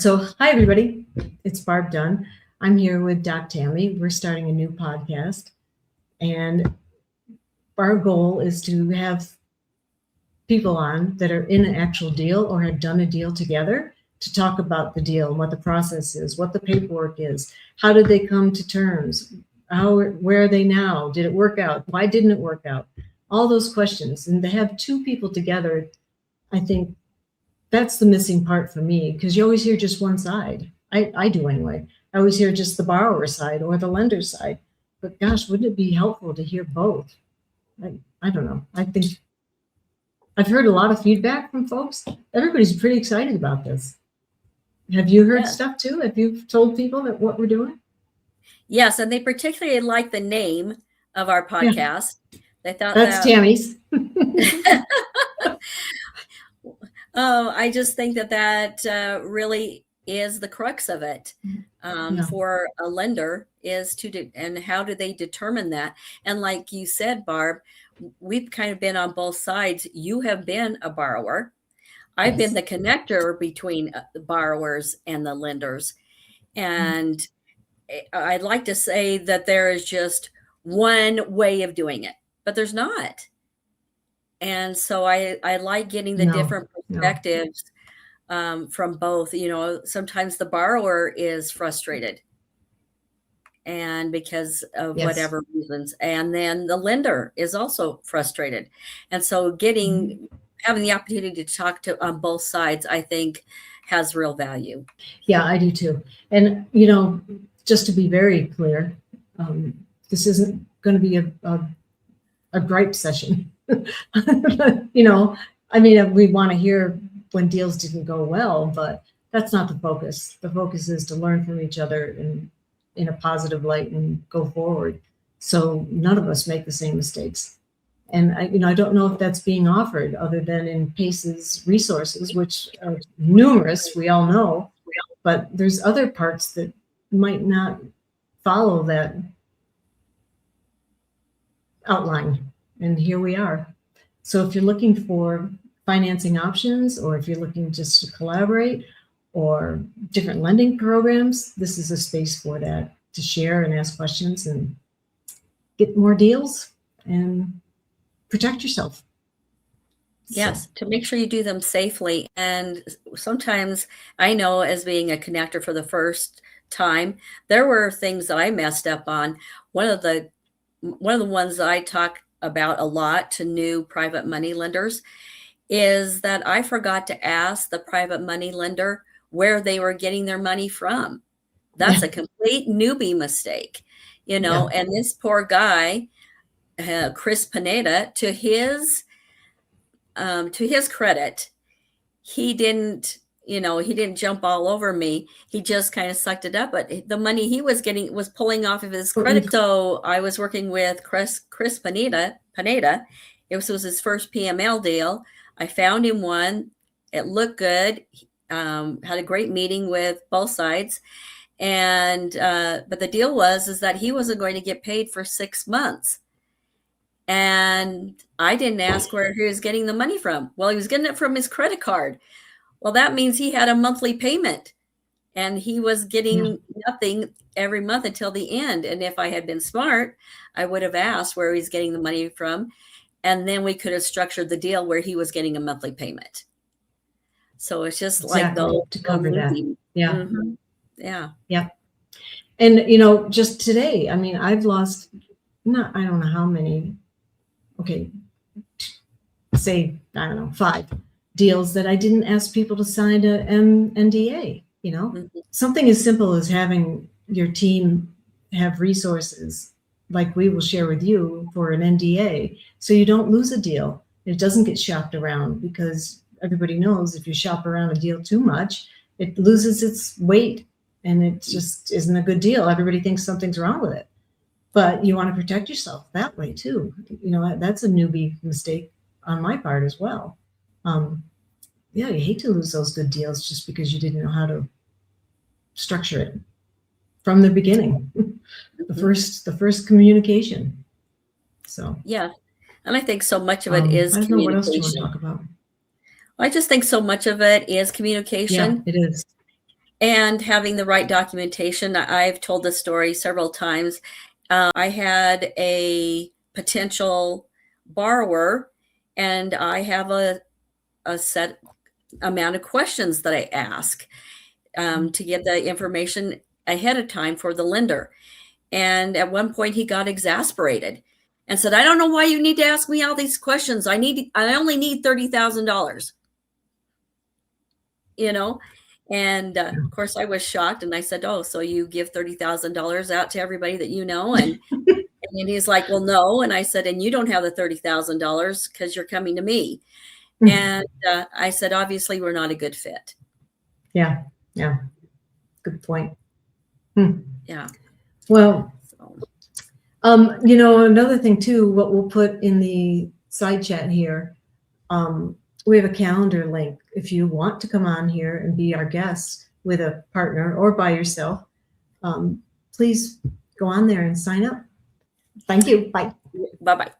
So, hi, everybody. It's Barb Dunn. I'm here with Doc Tammy. We're starting a new podcast, and our goal is to have people on that are in an actual deal or have done a deal together to talk about the deal and what the process is, what the paperwork is, how did they come to terms, where are they now, did it work out, why didn't it work out, all those questions. And to have two people together, I think that's the missing part for me, because you always hear just one side. I do anyway. I always hear just the borrower side or the lender side. But gosh, wouldn't it be helpful to hear both? I don't know. I think I've heard a lot of feedback from folks. Everybody's pretty excited about this. Have you heard stuff too? Have you told people that what we're doing? Yes, and they particularly like the name of our podcast. They thought that's Tammy's. I just think that really is the crux of it for a lender is and how do they determine that? And like you said, Barb, we've kind of been on both sides. You have been a borrower. I've been the connector between the borrowers and the lenders. And I'd like to say that there is just one way of doing it, but there's not. And so I like getting the different perspectives from both. You know, sometimes the borrower is frustrated and because of whatever reasons, and then the lender is also frustrated. And so having the opportunity to talk to on both sides, I think has real value. Yeah, I do too. And, you know, just to be very clear, this isn't going to be a gripe session. You know, I mean, we want to hear when deals didn't go well, but that's not the focus. The focus is to learn from each other in a positive light and go forward. So none of us make the same mistakes. And I don't know if that's being offered other than in PACE's resources, which are numerous, we all know, but there's other parts that might not follow that outline. And here we are. So if you're looking for financing options, or if you're looking just to collaborate or different lending programs, this is a space for that, to share and ask questions and get more deals and protect yourself. Yes, to make sure you do them safely. And sometimes I know, as being a connector for the first time, there were things that I messed up on. One of the ones that I talk about a lot to new private money lenders is that I forgot to ask the private money lender where they were getting their money from. That's a complete newbie mistake, you know. And this poor guy, Chris Pineda, to his credit, he didn't jump all over me. He just kind of sucked it up. But the money he was getting was pulling off of his credit. So I was working with Chris Pineda. It was his first PML deal. I found him one. It looked good. Had a great meeting with both sides. And but the deal is that he wasn't going to get paid for 6 months. And I didn't ask where he was getting the money from. Well, he was getting it from his credit card. Well, that means he had a monthly payment, and he was getting nothing every month until the end. And if I had been smart, I would have asked where he's getting the money from, and then we could have structured the deal where he was getting a monthly payment. So it's just like to cover that. Yeah. Mm-hmm. Yeah. And, just today, I mean, I've lost, I don't know how many, say, I don't know, 5 deals that I didn't ask people to sign an NDA, Something as simple as having your team have resources like we will share with you for an NDA, so you don't lose a deal. It doesn't get shopped around, because everybody knows if you shop around a deal too much, it loses its weight and it just isn't a good deal. Everybody thinks something's wrong with it. But you want to protect yourself that way too. That's a newbie mistake on my part as well. You hate to lose those good deals just because you didn't know how to structure it from the beginning, the first communication. So yeah, and I think so much of it is I don't know what else communication. you want to talk about. I just think so much of it is communication. Yeah, it is. and having the right documentation. I've told this story several times. I had a potential borrower, and I have a set amount of questions that I ask to get the information ahead of time for the lender. And at one point he got exasperated and said, "I don't know why you need to ask me all these questions. I only need $30,000, you know?" And of course I was shocked, and I said, "Oh, so you give $30,000 out to everybody that you know?" And he's like, "Well, no." And I said, "And you don't have the $30,000 because you're coming to me." And I said, "Obviously we're not a good fit." Yeah. Good point. Yeah. Well, So, another thing too, what we'll put in the side chat here, we have a calendar link. If you want to come on here and be our guest with a partner or by yourself, please go on there and sign up. Thank you. Bye. bye-bye.